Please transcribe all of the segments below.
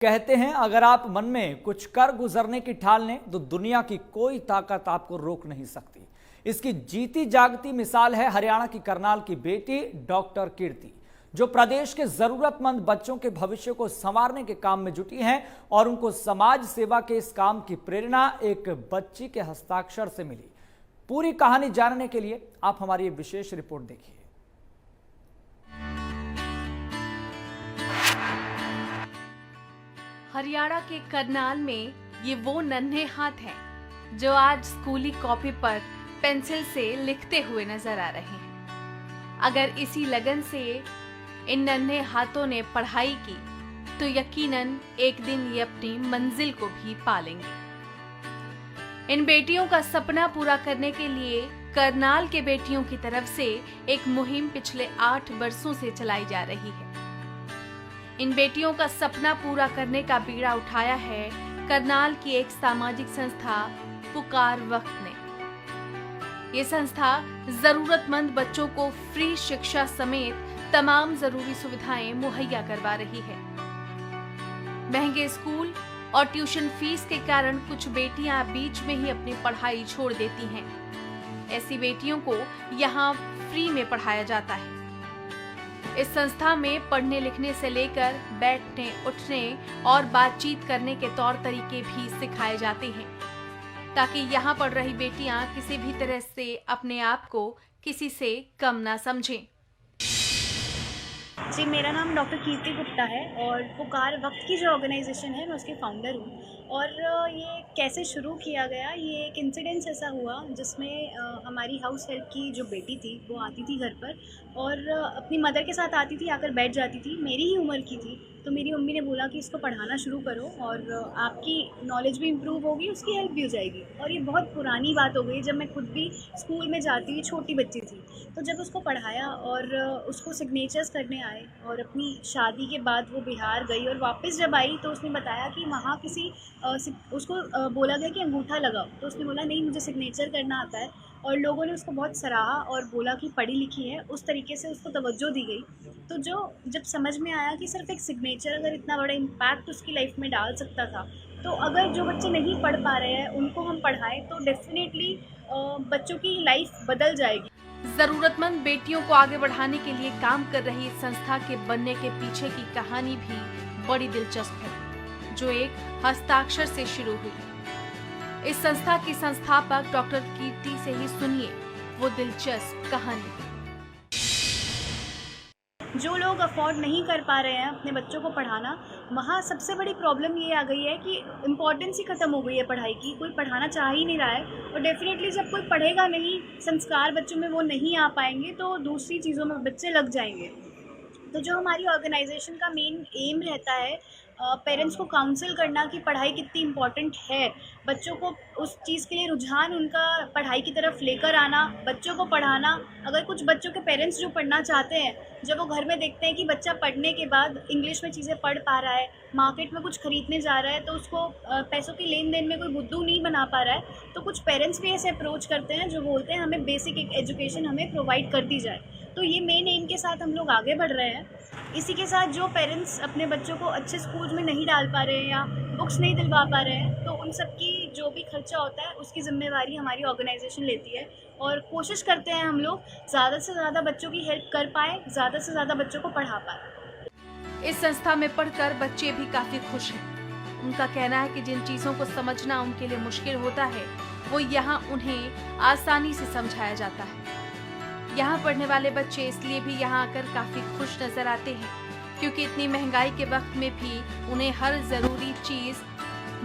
कहते हैं अगर आप मन में कुछ कर गुजरने की ठान लें तो दुनिया की कोई ताकत आपको रोक नहीं सकती। इसकी जीती जागती मिसाल है हरियाणा की करनाल की बेटी डॉक्टर कीर्ति, जो प्रदेश के जरूरतमंद बच्चों के भविष्य को संवारने के काम में जुटी हैं और उनको समाज सेवा के इस काम की प्रेरणा एक बच्ची के हस्ताक्षर से मिली। पूरी कहानी जानने के लिए आप हमारी ये विशेष रिपोर्ट देखिए। हरियाणा के करनाल में ये वो नन्हे हाथ हैं जो आज स्कूली कॉपी पर पेंसिल से लिखते हुए नजर आ रहे हैं। अगर इसी लगन से इन नन्हे हाथों ने पढ़ाई की तो यकीनन एक दिन ये अपनी मंजिल को भी पालेंगे। इन बेटियों का सपना पूरा करने के लिए करनाल के बेटियों की तरफ से एक मुहिम पिछले 8 वर्षों से चलाई जा रही है। इन बेटियों का सपना पूरा करने का बीड़ा उठाया है करनाल की एक सामाजिक संस्था पुकार वक्त ने। ये संस्था जरूरतमंद बच्चों को फ्री शिक्षा समेत तमाम जरूरी सुविधाएं मुहैया करवा रही है। महंगे स्कूल और ट्यूशन फीस के कारण कुछ बेटियां बीच में ही अपनी पढ़ाई छोड़ देती हैं। ऐसी बेटियों को यहाँ फ्री में पढ़ाया जाता है। इस संस्था में पढ़ने लिखने से लेकर बैठने उठने और बातचीत करने के तौर तरीके भी सिखाए जाते हैं, ताकि यहाँ पढ़ रही बेटियां किसी भी तरह से अपने आप को किसी से कम ना समझें। जी, मेरा नाम डॉक्टर कीर्ति गुप्ता है और पुकार वक्त की जो ऑर्गेनाइजेशन है मैं उसके फाउंडर हूँ। और ये कैसे शुरू किया गया, ये एक इंसिडेंस ऐसा हुआ जिसमें हमारी हाउस हेल्प की जो बेटी थी वो आती थी घर पर और अपनी मदर के साथ आती थी, आकर बैठ जाती थी। मेरी ही उम्र की थी, तो मेरी मम्मी ने बोला कि इसको पढ़ाना शुरू करो और आपकी नॉलेज भी इम्प्रूव होगी, उसकी हेल्प भी हो जाएगी। और ये बहुत पुरानी बात हो गई, जब मैं खुद भी स्कूल में जाती थी, छोटी बच्ची थी। तो जब उसको पढ़ाया और उसको सिग्नेचर्स करने आए और अपनी शादी के बाद वो बिहार गई और वापस जब आई तो उसने बताया कि वहाँ किसी उसको बोला गया कि अंगूठा लगाओ, तो उसने बोला नहीं, मुझे सिग्नेचर करना आता है। और लोगों ने उसको बहुत सराहा और बोला कि पढ़ी लिखी है, उस तरीके से उसको तवज्जो दी गई। तो जब समझ में आया कि सिर्फ एक सिग्नेचर अगर इतना बड़ा इम्पैक्ट उसकी लाइफ में डाल सकता था, तो अगर जो बच्चे नहीं पढ़ पा रहे हैं उनको हम पढ़ाएं तो डेफिनेटली बच्चों की लाइफ बदल जाएगी। जरूरतमंद बेटियों को आगे बढ़ाने के लिए काम कर रही इस संस्था के बनने के पीछे की कहानी भी बड़ी दिलचस्प है, जो एक हस्ताक्षर से शुरू हुई। इस संस्था की संस्थापक डॉक्टर कीर्ति से ही सुनिए वो दिलचस्प कहानी। जो लोग अफोर्ड नहीं कर पा रहे हैं अपने बच्चों को पढ़ाना, वहाँ सबसे बड़ी प्रॉब्लम ये आ गई है कि इम्पोर्टेंस ही ख़त्म हो गई है पढ़ाई की। कोई पढ़ाना चाह ही नहीं रहा है और डेफिनेटली जब कोई पढ़ेगा नहीं, संस्कार बच्चों में वो नहीं आ पाएंगे तो दूसरी चीज़ों में बच्चे लग जाएंगे। तो जो हमारी ऑर्गेनाइजेशन का मेन एम रहता है पेरेंट्स को काउंसिल करना कि पढ़ाई कितनी इम्पॉर्टेंट है, बच्चों को उस चीज़ के लिए रुझान उनका पढ़ाई की तरफ लेकर आना, बच्चों को पढ़ाना। अगर कुछ बच्चों के पेरेंट्स जो पढ़ना चाहते हैं, जब वो घर में देखते हैं कि बच्चा पढ़ने के बाद इंग्लिश में चीज़ें पढ़ पा रहा है, मार्केट में कुछ खरीदने जा रहा है तो उसको पैसों की लेन देन में कोई बुद्धू नहीं बना पा रहा है, तो कुछ पेरेंट्स भी ऐसे अप्रोच करते हैं जो बोलते हैं हमें बेसिक एक एजुकेशन हमें प्रोवाइड कर दी जाए। तो ये मेन एम के साथ हम लोग आगे बढ़ रहे हैं। इसी के साथ जो पेरेंट्स अपने बच्चों को अच्छे स्कूल्स में नहीं डाल पा रहे हैं या बुक्स नहीं दिलवा पा रहे हैं, तो उन सब की जो भी खर्चा होता है उसकी ज़िम्मेवारी हमारी ऑर्गेनाइजेशन लेती है और कोशिश करते हैं हम लोग ज़्यादा से ज़्यादा बच्चों की हेल्प कर पाएँ, ज़्यादा से ज़्यादा बच्चों को पढ़ा पाएँ। इस संस्था में पढ़कर बच्चे भी काफी खुश हैं। उनका कहना है कि जिन चीजों को समझना उनके लिए मुश्किल होता है वो यहाँ उन्हें आसानी से समझाया जाता है। यहाँ पढ़ने वाले बच्चे इसलिए भी यहाँ आकर काफी खुश नजर आते हैं क्योंकि इतनी महंगाई के वक्त में भी उन्हें हर जरूरी चीज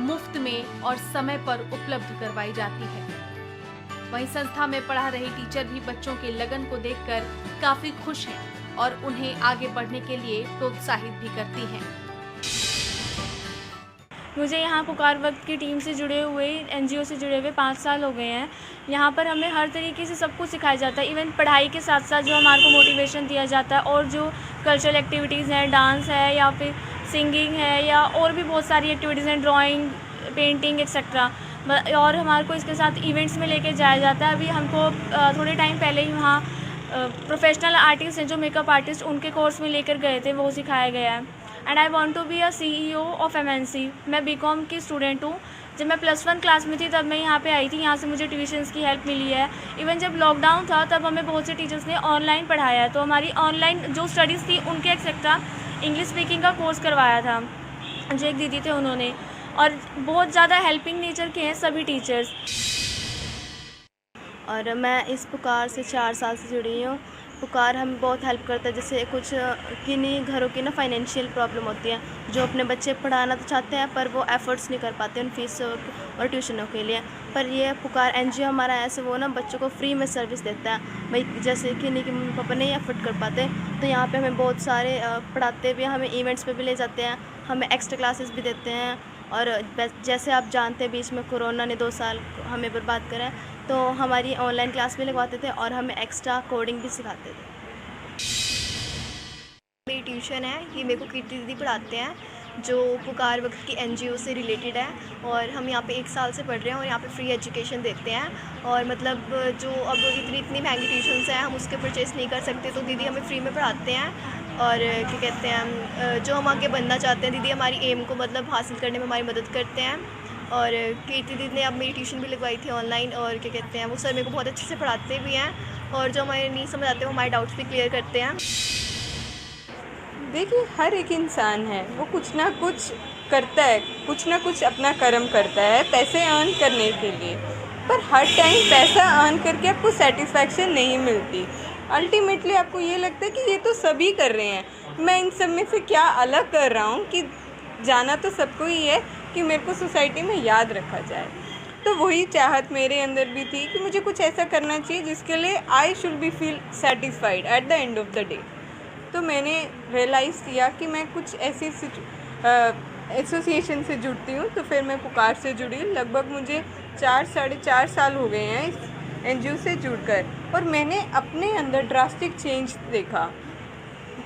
मुफ्त में और समय पर उपलब्ध करवाई जाती है। वहीं संस्था में पढ़ा रही टीचर भी बच्चों के लगन को देखकर काफी खुश हैं और उन्हें आगे बढ़ने के लिए प्रोत्साहित भी करती हैं। मुझे यहाँ पुकार वक्त की टीम से जुड़े हुए, एनजीओ से जुड़े हुए 5 साल हो गए हैं। यहाँ पर हमें हर तरीके से सब कुछ सिखाया जाता है। इवन पढ़ाई के साथ साथ जो हमारे को मोटिवेशन दिया जाता है और जो कल्चरल एक्टिविटीज़ हैं, डांस है या फिर सिंगिंग है या और भी बहुत सारी एक्टिविटीज़ हैं, ड्राइंग, पेंटिंग एक्सेट्रा। और हमारे को इसके साथ इवेंट्स में लेके जाया जाता है। अभी हमको थोड़े टाइम पहले ही वहाँ प्रोफेशनल आर्टिस्ट हैं जो मेकअप आर्टिस्ट, उनके कोर्स में लेकर गए थे, वो सिखाया गया है। And I want to be a CEO of MNC। मैं BCom की स्टूडेंट हूँ। जब मैं +1 क्लास में थी तब मैं यहाँ पे आई थी। यहाँ से मुझे ट्यूशन्स की हेल्प मिली है। इवन जब लॉकडाउन था तब हमें बहुत से टीचर्स ने ऑनलाइन पढ़ाया है, तो हमारी ऑनलाइन जो स्टडीज़ थी उनके एक्सेट्रा इंग्लिश स्पीकिंग का कोर्स करवाया था जो एक दीदी थे उन्होंने। और बहुत ज़्यादा हेल्पिंग नेचर के हैं सभी टीचर्स। और मैं इस पुकार से 4 साल से जुड़ी हूँ। पुकार हमें बहुत हेल्प करता है। जैसे कुछ किन्हीं घरों की ना फाइनेंशियल प्रॉब्लम होती है, जो अपने बच्चे पढ़ाना तो चाहते हैं पर वो एफ़र्ट्स नहीं कर पाते उन फीस और ट्यूशनों के लिए। पर ये पुकार NGO हमारा ऐसे वो ना बच्चों को फ्री में सर्विस देता है। भाई जैसे किन्हीं के मम्मी पापा नहीं एफर्ट कर पाते, तो यहाँ पे हमें बहुत सारे पढ़ाते भी हैं, हमें इवेंट्स पे भी ले जाते हैं, हमें एक्स्ट्रा क्लासेस भी देते हैं। और जैसे आप जानते हैं बीच में कोरोना ने 2 साल हमें बर्बाद करा है, तो हमारी ऑनलाइन क्लास भी लगवाते थे और हमें एक्स्ट्रा कोडिंग भी सिखाते थे। मेरी ट्यूशन है, ये मेरे को कीर्ति दीदी पढ़ाते हैं जो पुकार वक्त की NGO से रिलेटेड है। और हम यहाँ पे 1 साल से पढ़ रहे हैं और यहाँ पे फ्री एजुकेशन देते हैं। और मतलब जो अब इतनी महंगी ट्यूशन्स हैं हम उसके परचेस नहीं कर सकते, तो दीदी हमें फ्री में पढ़ाते हैं। और क्या कहते हैं, जो हम आगे बनना चाहते हैं दीदी हमारी एम को मतलब हासिल करने में हमारी मदद करते हैं। और कीर्ति दीदी ने अब मेरी ट्यूशन भी लगवाई थी ऑनलाइन। और क्या कहते हैं, वो सर मेरे को बहुत अच्छे से पढ़ाते भी हैं और जो हमारे नहीं समझ आते वो हमारे डाउट्स भी क्लियर करते हैं। देखिए, हर एक इंसान है वो कुछ ना कुछ करता है, कुछ ना कुछ अपना कर्म करता है पैसे अर्न करने के लिए। पर हर टाइम पैसा अर्न करके आपको सेटिस्फैक्शन नहीं मिलती। अल्टीमेटली आपको ये लगता है कि ये तो सभी कर रहे हैं, मैं इन सब में से क्या अलग कर रहा हूँ कि जाना तो सबको ही है कि मेरे को सोसाइटी में याद रखा जाए। तो वही चाहत मेरे अंदर भी थी कि मुझे कुछ ऐसा करना चाहिए जिसके लिए I should be feel satisfied at the end of the day. तो मैंने रियलाइज़ किया कि मैं कुछ ऐसी एसोसिएशन से जुड़ती हूँ। तो फिर मैं पुकार से जुड़ी। लगभग मुझे 4-4.5 साल हो गए हैं इस NGO से जुड़कर, और मैंने अपने अंदर ड्रास्टिक चेंज देखा।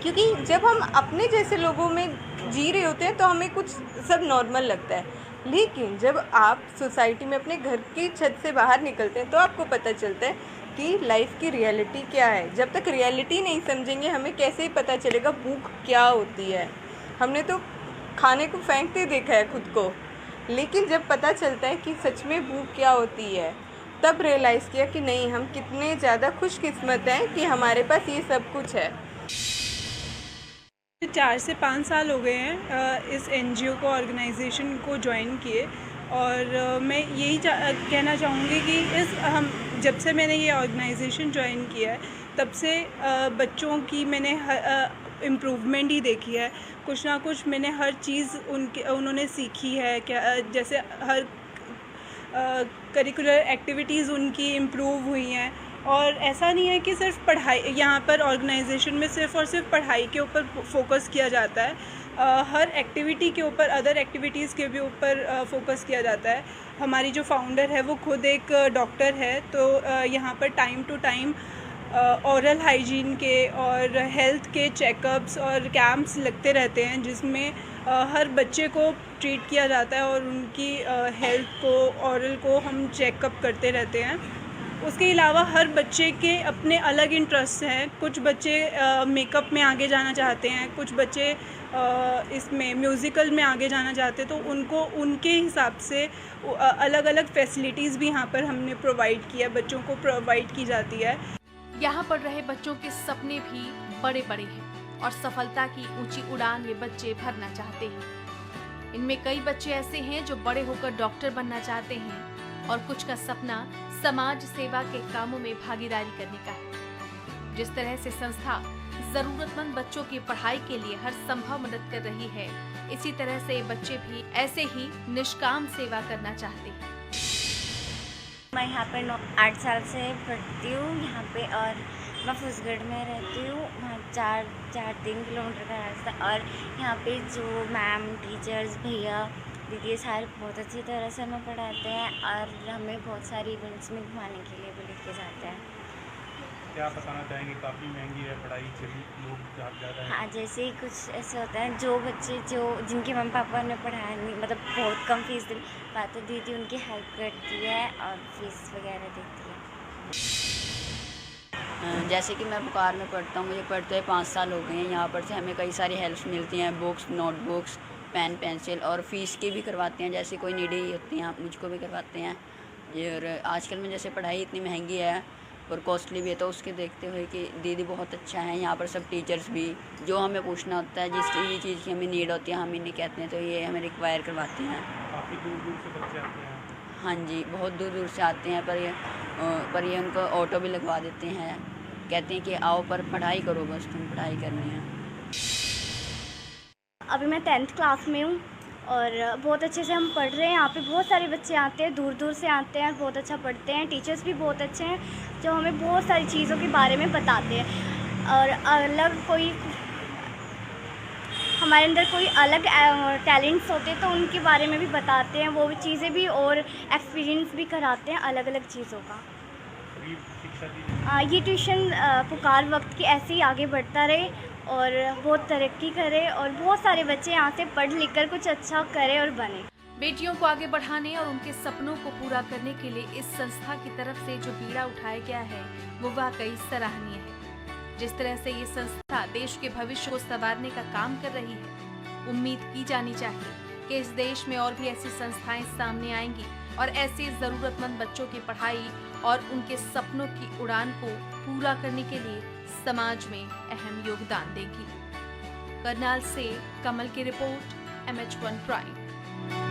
क्योंकि जब हम अपने जैसे लोगों में जी रहे होते हैं तो हमें कुछ सब नॉर्मल लगता है, लेकिन जब आप सोसाइटी में अपने घर की छत से बाहर निकलते हैं तो आपको पता चलता है कि लाइफ की रियलिटी क्या है। जब तक रियलिटी नहीं समझेंगे हमें कैसे ही पता चलेगा भूख क्या होती है। हमने तो खाने को फेंकते देखा है खुद को, लेकिन जब पता चलता है कि सच में भूख क्या होती है तब रियलाइज़ किया कि नहीं, हम कितने ज़्यादा खुशकिस्मत हैं कि हमारे पास ये सब कुछ है। 4 से 5 साल हो गए हैं इस NGO को, ऑर्गेनाइजेशन को ज्वाइन किए। और मैं यही कहना चाहूँगी कि जब से मैंने ये ऑर्गेनाइजेशन ज्वाइन किया है तब से बच्चों की मैंने इम्प्रूवमेंट ही देखी है। कुछ ना कुछ मैंने हर चीज़ उन्होंने सीखी है। क्या जैसे हर करिकुलर एक्टिविटीज़ उनकी इम्प्रूव हुई हैं। और ऐसा नहीं है कि सिर्फ पढ़ाई, यहाँ पर ऑर्गेनाइजेशन में सिर्फ और सिर्फ पढ़ाई के ऊपर फोकस किया जाता है। हर एक्टिविटी के ऊपर, अदर एक्टिविटीज़ के भी ऊपर फोकस किया जाता है। हमारी जो फाउंडर है वो खुद एक डॉक्टर है, तो यहाँ पर time to time oral hygiene के और हेल्थ के चेकअप्स और कैंप्स लगते रहते हैं जिसमें हर बच्चे को ट्रीट किया जाता है और उनकी हेल्थ को, ओरल को हम चेकअप करते रहते हैं। उसके अलावा हर बच्चे के अपने अलग इंटरेस्ट हैं। कुछ बच्चे मेकअप में आगे जाना चाहते हैं, कुछ बच्चे इसमें म्यूज़िकल में आगे जाना चाहते हैं, तो उनको उनके हिसाब से अलग अलग फैसिलिटीज़ भी यहाँ पर हमने प्रोवाइड किया, बच्चों को प्रोवाइड की जाती है। यहाँ पढ़ रहे बच्चों के सपने भी बड़े बड़े हैं और सफलता की ऊंची उड़ान ये बच्चे भरना चाहते हैं। इनमें कई बच्चे ऐसे हैं जो बड़े होकर डॉक्टर बनना चाहते हैं और कुछ का सपना समाज सेवा के कामों में भागीदारी करने का है। जिस तरह से संस्था जरूरतमंद बच्चों की पढ़ाई के लिए हर संभव मदद कर रही है, इसी तरह से बच्चे भी ऐसे ही निष्काम सेवा करना चाहते हैं। मैं यहाँ पे 8 साल से पढ़ती हूँ यहाँ पे, और मैं फुसगढ़ में रहती हूँ। वहाँ 3 किलोमीटर का रास्ता। और यहाँ पे जो मैम, टीचर्स, भैया, दीदी सारे बहुत अच्छी तरह से हमें पढ़ाते हैं और हमें बहुत सारी इवेंट्स में घुमाने के लिए भी लेके जाते हैं। क्या बताना चाहेंगे, काफ़ी महंगी है पढ़ाई, सभी लोग ज़्यादा है। हाँ, जैसे ही कुछ ऐसे होता है जो बच्चे जिनके मम्मी पापा ने पढ़ाया नहीं, मतलब बहुत कम फीस तो दीदी उनकी हेल्प करती है और फीस वगैरह देती है। जैसे कि मैं पुकार में पढ़ता हूँ, मुझे पढ़ते हुए 5 साल हो गए हैं। यहाँ पर से हमें कई सारी हेल्प्स मिलती हैं, बुक्स, नोटबुक्स, पेन, पेंसिल, और फ़ीस की भी करवाते हैं। जैसे कोई नीडी होती हैं मुझको भी करवाते हैं। और आजकल में जैसे पढ़ाई इतनी महंगी है और कॉस्टली भी है, तो उसके देखते हुए कि दीदी बहुत अच्छा है। यहाँ पर सब टीचर्स भी, जो हमें पूछना होता है, जिस ये चीज़ की हमें नीड होती है, हम इन्हें कहते हैं, तो ये हमें रिक्वायर करवाते हैं। काफ़ी दूर दूर से बच्चे आते हैं। हाँ जी, बहुत दूर दूर से आते हैं, पर ये उनको ऑटो भी लगवा देते हैं। कहते हैं कि आओ पर पढ़ाई करो, बस तुम पढ़ाई करनी है। अभी मैं 10th क्लास में हूँ और बहुत अच्छे से हम पढ़ रहे हैं। यहाँ पे बहुत सारे बच्चे आते हैं, दूर दूर से आते हैं, बहुत अच्छा पढ़ते हैं। टीचर्स भी बहुत अच्छे हैं जो हमें बहुत सारी चीज़ों के बारे में बताते हैं। और अलग कोई हमारे अंदर कोई अलग टैलेंट्स होते हैं तो उनके बारे में भी बताते हैं, वो भी चीज़ें भी, और एक्सपीरियंस भी कराते हैं अलग अलग चीज़ों का। फ्री शिक्षा दी ये ट्यूशन पुकार वक्त की ऐसे ही आगे बढ़ता रहे और बहुत तरक्की करे और बहुत सारे बच्चे यहाँ से पढ़ लिख कर कुछ अच्छा करे और बने। बेटियों को आगे बढ़ाने और उनके सपनों को पूरा करने के लिए इस संस्था की तरफ से जो बीड़ा उठाया गया है वो वाकई सराहनीय है। जिस तरह से ये संस्था देश के भविष्य को संवारने का काम कर रही है, उम्मीद की जानी चाहिए कि इस देश में और भी ऐसी संस्थाएं सामने आएंगी और ऐसे जरूरतमंद बच्चों की पढ़ाई और उनके सपनों की उड़ान को पूरा करने के लिए समाज में अहम योगदान देगी। करनाल से कमल की रिपोर्ट, MH1 प्राइम।